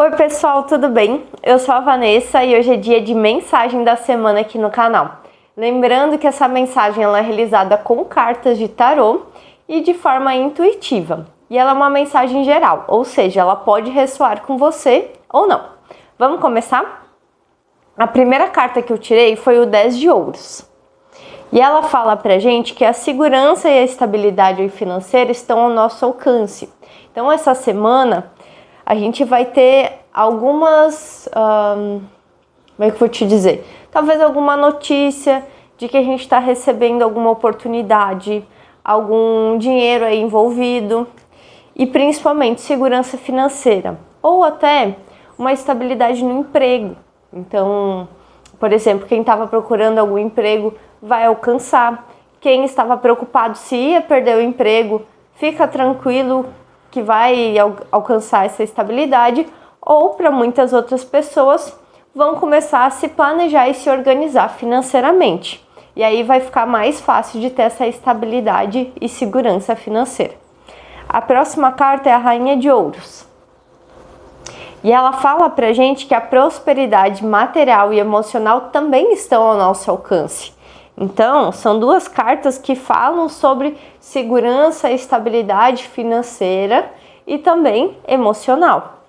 Oi pessoal, tudo bem? Eu sou a Vanessa e hoje é dia de mensagem da semana aqui no canal. Lembrando que essa mensagem ela é realizada com cartas de tarô e de forma intuitiva. E ela é uma mensagem geral, ou seja, ela pode ressoar com você ou não. Vamos começar? A primeira carta que eu tirei foi o 10 de ouros. E ela fala pra gente que a segurança e a estabilidade financeira estão ao nosso alcance. Então essa semana a gente vai ter algumas, como é que eu vou te dizer? Talvez alguma notícia de que a gente está recebendo alguma oportunidade, algum dinheiro aí envolvido e principalmente segurança financeira ou até uma estabilidade no emprego. Então, por exemplo, quem estava procurando algum emprego vai alcançar. Quem estava preocupado se ia perder o emprego, fica tranquilo que vai alcançar essa estabilidade, ou para muitas outras pessoas vão começar a se planejar e se organizar financeiramente. E aí vai ficar mais fácil de ter essa estabilidade e segurança financeira. A próxima carta é a Rainha de Ouros. E ela fala pra gente que a prosperidade material e emocional também estão ao nosso alcance. Então, são duas cartas que falam sobre segurança e estabilidade financeira e também emocional.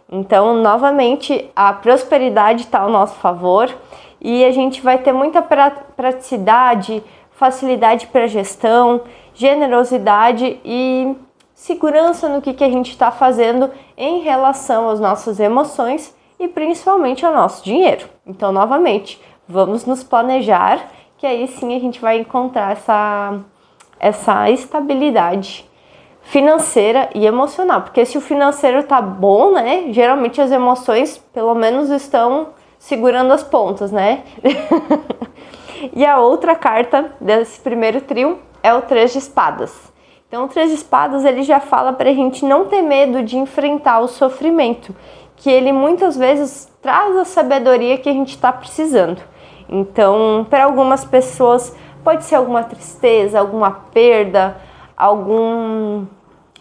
Então, novamente, a prosperidade está ao nosso favor e a gente vai ter muita praticidade, facilidade para gestão, generosidade e segurança no que a gente está fazendo em relação às nossas emoções e principalmente ao nosso dinheiro. Então, novamente, vamos nos planejar, que aí sim a gente vai encontrar essa estabilidade financeira e emocional. Porque se o financeiro tá bom, né, geralmente as emoções pelo menos estão segurando as pontas, né? E a outra carta desse primeiro trio é o 3 de espadas. Então o 3 de espadas ele já fala pra gente não ter medo de enfrentar o sofrimento, que ele muitas vezes traz a sabedoria que a gente está precisando. Então, para algumas pessoas pode ser alguma tristeza, alguma perda, algum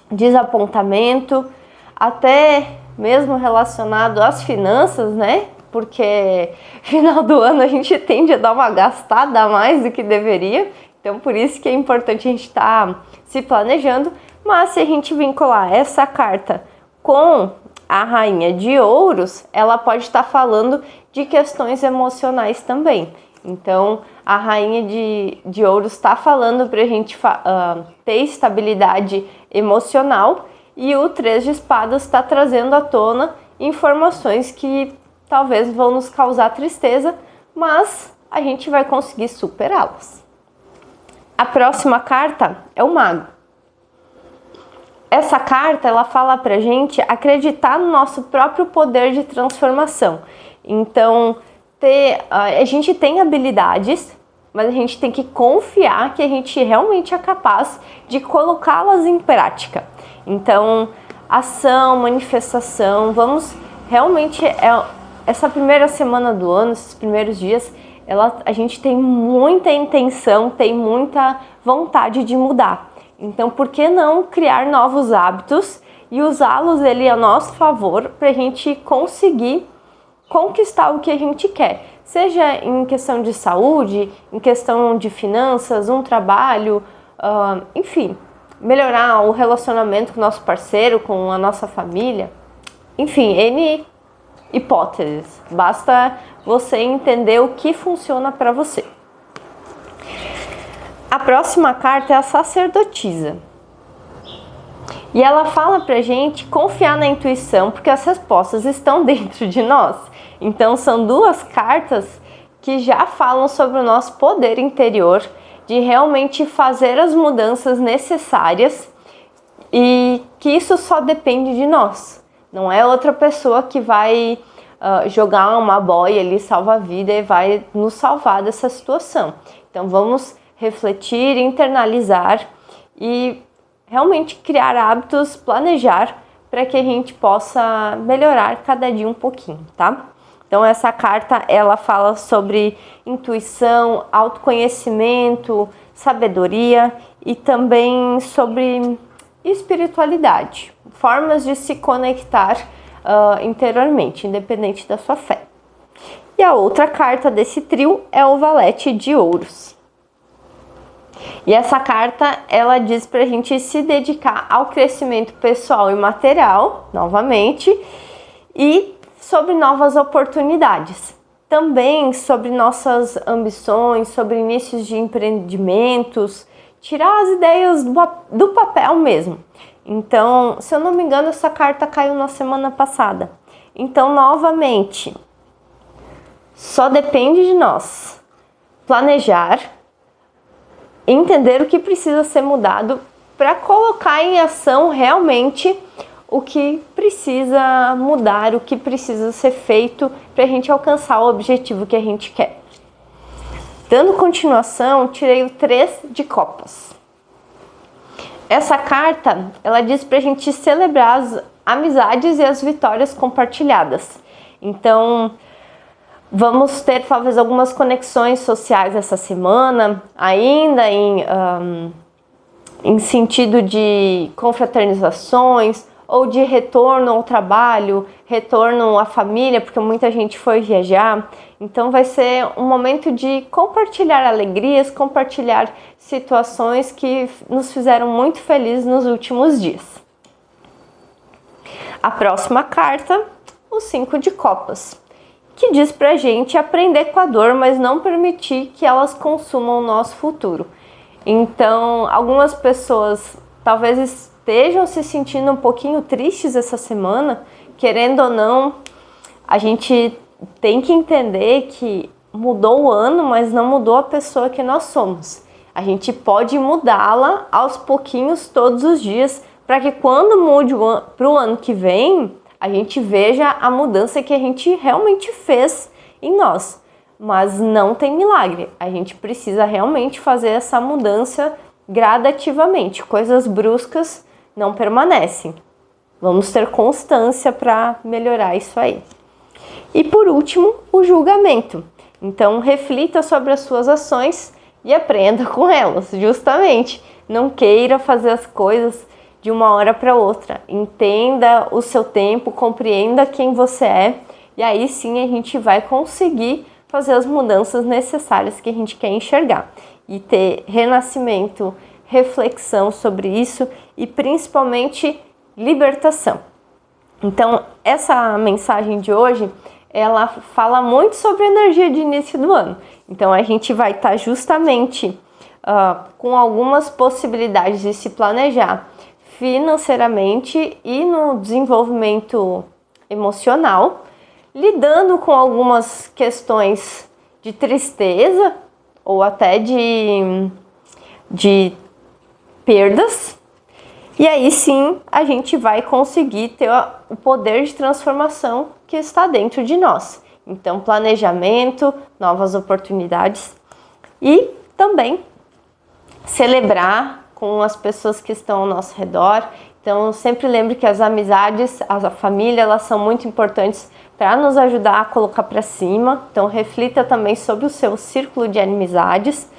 desapontamento, até mesmo relacionado às finanças, né? Porque final do ano a gente tende a dar uma gastada a mais do que deveria. Então, por isso que é importante a gente estar se planejando. Mas se a gente vincular essa carta com a Rainha de Ouros, ela pode estar falando de questões emocionais também. Então, a Rainha de Ouros está falando para a gente ter estabilidade emocional e o 3 de espadas está trazendo à tona informações que talvez vão nos causar tristeza, mas a gente vai conseguir superá-las. A próxima carta é o Mago. Essa carta ela fala pra gente acreditar no nosso próprio poder de transformação. Então, a gente tem habilidades, mas a gente tem que confiar que a gente realmente é capaz de colocá-las em prática. Então, ação, manifestação, vamos realmente, essa primeira semana do ano, esses primeiros dias, a gente tem muita intenção, tem muita vontade de mudar. Então, por que não criar novos hábitos e usá-los a nosso favor para a gente conseguir conquistar o que a gente quer? Seja em questão de saúde, em questão de finanças, um trabalho, enfim, melhorar o relacionamento com o nosso parceiro, com a nossa família. Enfim, N hipóteses. Basta você entender o que funciona para você. A próxima carta é a Sacerdotisa. E ela fala pra gente confiar na intuição, porque as respostas estão dentro de nós. Então são duas cartas que já falam sobre o nosso poder interior, de realmente fazer as mudanças necessárias e que isso só depende de nós. Não é outra pessoa que vai jogar uma boia ali, salva-vida e vai nos salvar dessa situação. Então vamos refletir, internalizar e realmente criar hábitos, planejar para que a gente possa melhorar cada dia um pouquinho, tá? Então essa carta ela fala sobre intuição, autoconhecimento, sabedoria e também sobre espiritualidade, formas de se conectar interiormente, independente da sua fé. E a outra carta desse trio é o Valete de Ouros. E essa carta, ela diz pra gente se dedicar ao crescimento pessoal e material, novamente, e sobre novas oportunidades. Também sobre nossas ambições, sobre inícios de empreendimentos, tirar as ideias do papel mesmo. Então, se eu não me engano, essa carta caiu na semana passada. Então, novamente, só depende de nós planejar, entender o que precisa ser mudado para colocar em ação realmente o que precisa mudar, o que precisa ser feito para a gente alcançar o objetivo que a gente quer. Dando continuação, tirei o 3 de copas. Essa carta, ela diz para a gente celebrar as amizades e as vitórias compartilhadas. Então, vamos ter talvez algumas conexões sociais essa semana, ainda em sentido de confraternizações, ou de retorno ao trabalho, retorno à família, porque muita gente foi viajar. Então vai ser um momento de compartilhar alegrias, compartilhar situações que nos fizeram muito felizes nos últimos dias. A próxima carta, o 5 de copas, que diz pra gente aprender com a dor, mas não permitir que elas consumam o nosso futuro. Então, algumas pessoas talvez estejam se sentindo um pouquinho tristes essa semana, querendo ou não, a gente tem que entender que mudou o ano, mas não mudou a pessoa que nós somos. A gente pode mudá-la aos pouquinhos todos os dias, para que quando mude para o ano que vem, a gente veja a mudança que a gente realmente fez em nós. Mas não tem milagre, a gente precisa realmente fazer essa mudança gradativamente. Coisas bruscas não permanecem. Vamos ter constância para melhorar isso aí. E por último, o julgamento. Então, reflita sobre as suas ações e aprenda com elas, justamente. Não queira fazer as coisas de uma hora para outra. Entenda o seu tempo, compreenda quem você é, e aí sim a gente vai conseguir fazer as mudanças necessárias que a gente quer enxergar. E ter renascimento, reflexão sobre isso e principalmente libertação. Então, essa mensagem de hoje, ela fala muito sobre a energia de início do ano. Então, a gente vai estar justamente com algumas possibilidades de se planejar financeiramente e no desenvolvimento emocional, lidando com algumas questões de tristeza ou até de perdas, e aí sim a gente vai conseguir ter o poder de transformação que está dentro de nós. Então, planejamento, novas oportunidades e também celebrar com as pessoas que estão ao nosso redor. Então, sempre lembre que as amizades, a família, elas são muito importantes para nos ajudar a colocar para cima. Então, reflita também sobre o seu círculo de amizades,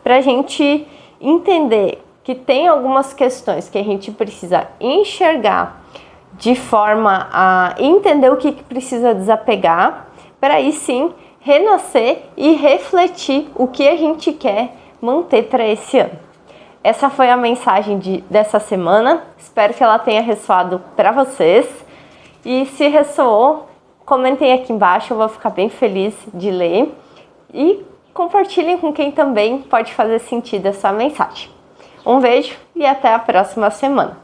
para a gente entender que tem algumas questões que a gente precisa enxergar de forma a entender o que precisa desapegar, para aí sim renascer e refletir o que a gente quer manter para esse ano. Essa foi a mensagem dessa semana, espero que ela tenha ressoado para vocês, e se ressoou, comentem aqui embaixo, eu vou ficar bem feliz de ler, e compartilhem com quem também pode fazer sentido essa mensagem. Um beijo e até a próxima semana.